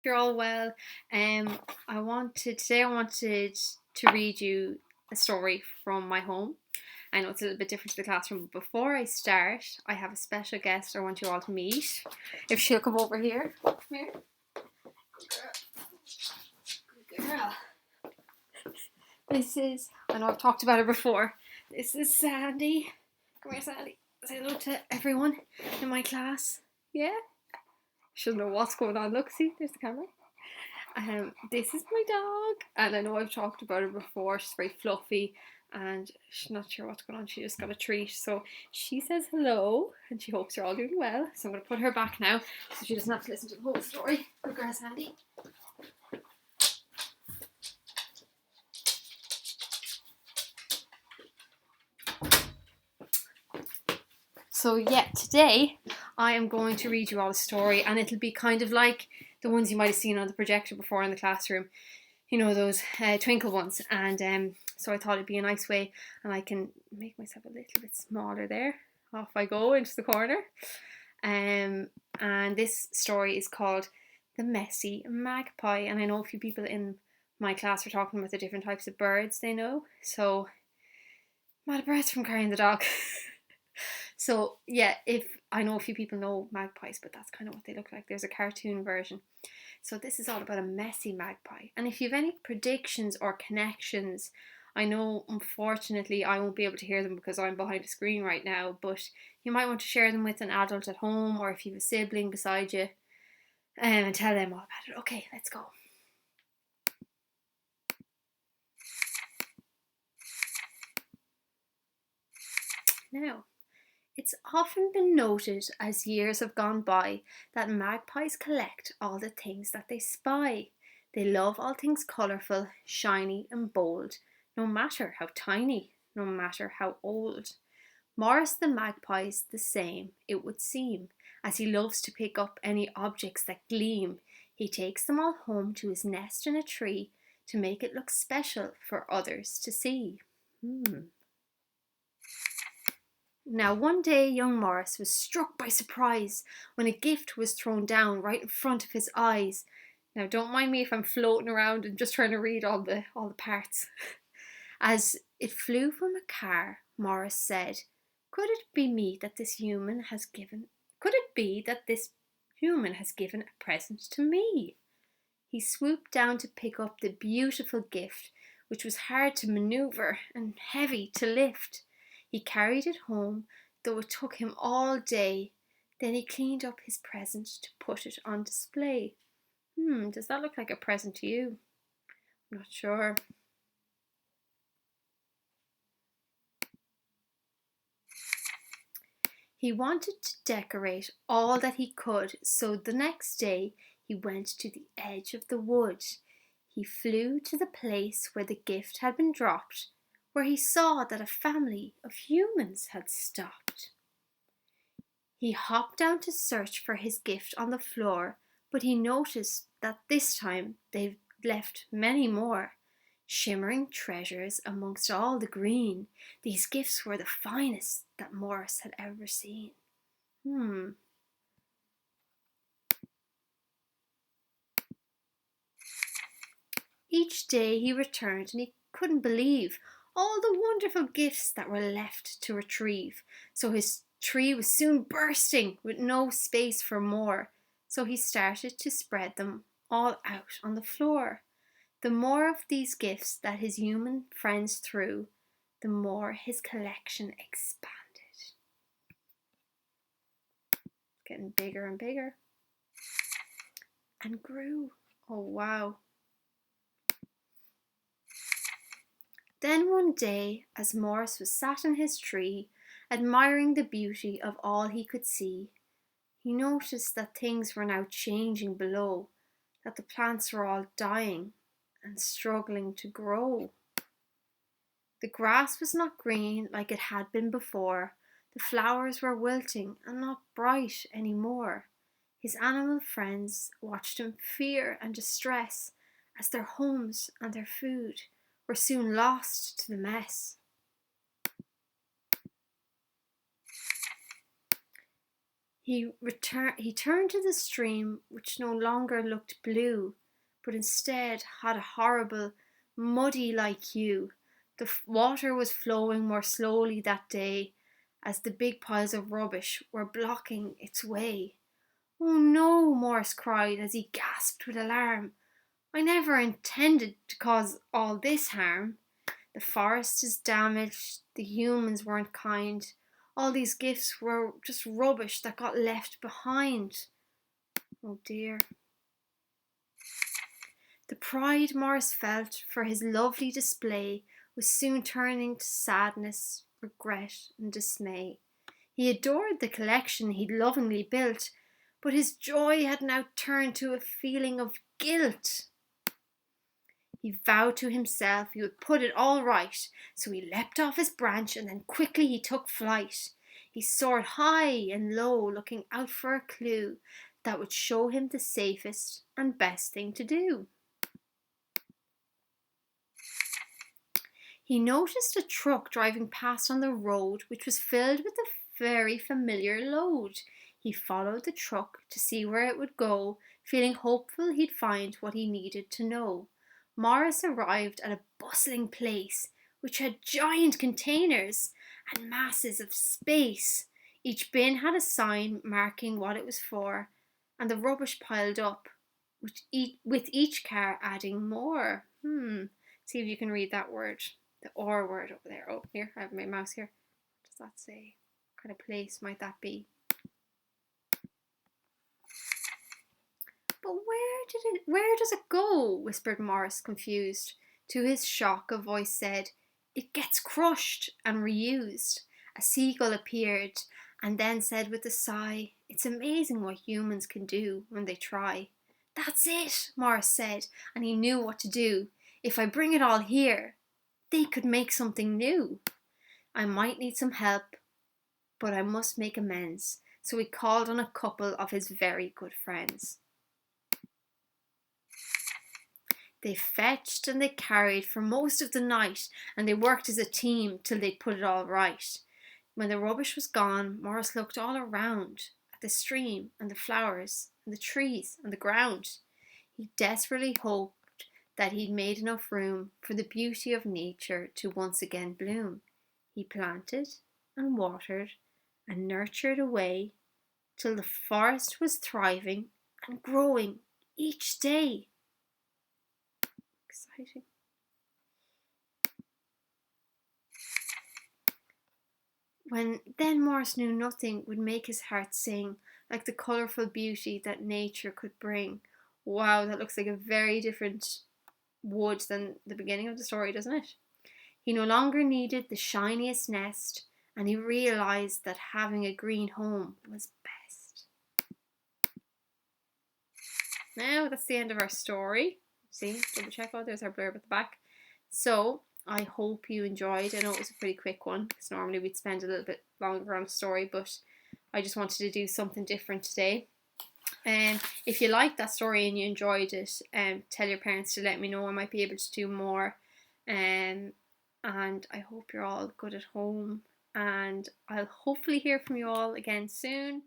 You're all well. Today I wanted to read you a story from my home. I know it's a little bit different to the classroom, but before I start, I have a special guest I want you all to meet. If she'll come over here. Come here. Good girl. I know I've talked about her before. This is Sandy. Come here, Sandy. Say hello to everyone in my class. Yeah? She doesn't know what's going on. Look, see, there's the camera. This is my dog, and I know I've talked about her before. She's very fluffy, and she's not sure what's going on. She just got a treat, so she says hello, and she hopes you're all doing well. So I'm going to put her back now, so she doesn't have to listen to the whole story. Good girl, Sandy. So yeah, today I am going to read you all a story, and it'll be kind of like the ones you might have seen on the projector before in the classroom. You know, those twinkle ones. And so I thought it'd be a nice way, and I can make myself a little bit smaller there. Off I go into the corner. And this story is called The Messy Magpie. And I know a few people in my class are talking about the different types of birds they know. So I'm out of breath from carrying the dog. So yeah, if I know a few people know magpies, but that's kind of what they look like. There's a cartoon version. So this is all about a messy magpie. And if you have any predictions or connections, I know unfortunately I won't be able to hear them because I'm behind a screen right now, but you might want to share them with an adult at home, or if you have a sibling beside you, and tell them all about it. Okay, let's go. Now, it's often been noted as years have gone by that magpies collect all the things that they spy. They love all things colourful, shiny, and bold, no matter how tiny, no matter how old. Morris the magpie's the same, it would seem, as he loves to pick up any objects that gleam. He takes them all home to his nest in a tree to make it look special for others to see. Now, one day young Morris was struck by surprise when a gift was thrown down right in front of his eyes. Now, don't mind me if I'm floating around and just trying to read all the parts. As it flew from a car, Morris said, "Could it be me that this human has given? Could it be that this human has given a present to me?" He swooped down to pick up the beautiful gift, which was hard to maneuver and heavy to lift. He carried it home, though it took him all day. Then he cleaned up his present to put it on display. Does that look like a present to you? I'm not sure. He wanted to decorate all that he could, so the next day he went to the edge of the wood. He flew to the place where the gift had been dropped, where he saw that a family of humans had stopped. He hopped down to search for his gift on the floor, but he noticed that this time they'd left many more. Shimmering treasures amongst all the green, these gifts were the finest that Morris had ever seen. Each day he returned and he couldn't believe all the wonderful gifts that were left to retrieve. So his tree was soon bursting with no space for more. So he started to spread them all out on the floor. The more of these gifts that his human friends threw, the more his collection expanded. Getting bigger and bigger. And grew. Oh wow. Then one day, as Morris was sat in his tree, admiring the beauty of all he could see, he noticed that things were now changing below, that the plants were all dying and struggling to grow. The grass was not green like it had been before. The flowers were wilting and not bright any more. His animal friends watched in fear and distress as their homes and their food were soon lost to the mess. He turned to the stream, which no longer looked blue, but instead had a horrible, muddy-like hue. The water was flowing more slowly that day, as the big piles of rubbish were blocking its way. "Oh no!" Morris cried as he gasped with alarm. "I never intended to cause all this harm. The forest is damaged, the humans weren't kind. All these gifts were just rubbish that got left behind." Oh dear. The pride Morris felt for his lovely display was soon turning to sadness, regret, and dismay. He adored the collection he'd lovingly built, but his joy had now turned to a feeling of guilt. He vowed to himself he would put it all right, so he leapt off his branch and then quickly he took flight. He soared high and low, looking out for a clue that would show him the safest and best thing to do. He noticed a truck driving past on the road, which was filled with a very familiar load. He followed the truck to see where it would go, feeling hopeful he'd find what he needed to know. Morris arrived at a bustling place which had giant containers and masses of space. Each bin had a sign marking what it was for, and the rubbish piled up, with each car adding more. See if you can read that word, the R word over there. Oh, here, I have my mouse here. What does that say? What kind of place might that be? "But where does it go?" whispered Morris, confused. To his shock, a voice said, "It gets crushed and reused." A seagull appeared and then said with a sigh, "It's amazing what humans can do when they try." "That's it," Morris said, and he knew what to do. "If I bring it all here, they could make something new. I might need some help, but I must make amends." So he called on a couple of his very good friends. They fetched and they carried for most of the night, and they worked as a team till they'd put it all right. When the rubbish was gone, Morris looked all around at the stream and the flowers and the trees and the ground. He desperately hoped that he'd made enough room for the beauty of nature to once again bloom. He planted and watered and nurtured away till the forest was thriving and growing each day. Exciting. Then Morris knew nothing would make his heart sing like the colourful beauty that nature could bring. Wow, that looks like a very different wood than the beginning of the story, doesn't it? He no longer needed the shiniest nest, and he realised that having a green home was best. Now that's the end of our story. See, double check. Oh, there's our blurb at the back. So I hope you enjoyed. I know it was a pretty quick one because normally we'd spend a little bit longer on a story, but I just wanted to do something different today. If you liked that story and you enjoyed it, tell your parents to let me know. I might be able to do more. And I hope you're all good at home, and I'll hopefully hear from you all again soon.